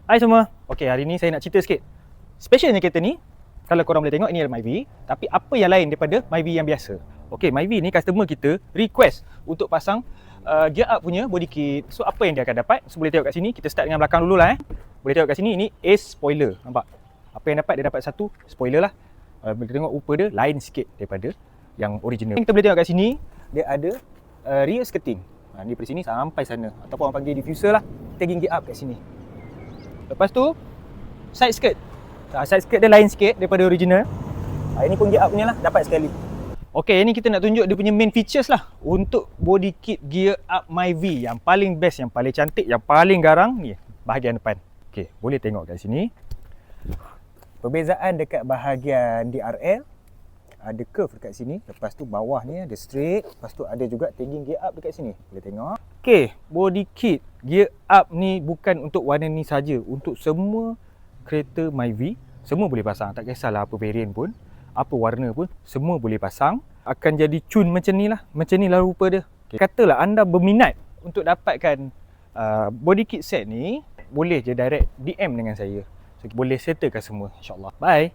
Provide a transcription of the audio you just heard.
Hai semua. Okey, hari ni saya nak cerita sikit. Specialnya kereta ni, kalau korang boleh tengok, ini adalah Myvi. Tapi apa yang lain daripada Myvi yang biasa? Okey, Myvi ni customer kita request untuk pasang gear up punya body kit. So apa yang dia akan dapat? So boleh tengok kat sini, kita start dengan belakang dulu lah. Boleh tengok kat sini, ini ace spoiler. Nampak? Apa yang dapat? Dia dapat satu spoiler lah. Boleh tengok rupa dia lain sikit daripada yang original. Kita boleh tengok kat sini, dia ada rear skirting. Ni dari sini sampai sana, ataupun orang panggil diffuser lah. Tagging gear up kat sini. Lepas tu side skirt. Side skirt dia lain sikit daripada original. Ini pun gear up punya lah, dapat sekali. Okey, ni kita nak tunjuk dia punya main features lah untuk body kit gear up Myvi yang paling best, yang paling cantik, yang paling garang ni bahagian depan. Okey, boleh tengok kat sini. Perbezaan dekat bahagian DRL, ada curve dekat sini. Lepas tu bawah ni ada straight. Lepas tu ada juga tagging gear up dekat sini. Boleh tengok. Okey, body kit gear up ni bukan untuk warna ni saja. Untuk semua kereta Myvi, semua boleh pasang. Tak kisahlah apa variant pun, apa warna pun, semua boleh pasang. Akan jadi cun macam ni lah. Macam ni lah rupa dia. Okay. Katalah anda berminat untuk dapatkan body kit set ni, boleh je direct DM dengan saya. So boleh settlekan semua, insyaAllah. Bye.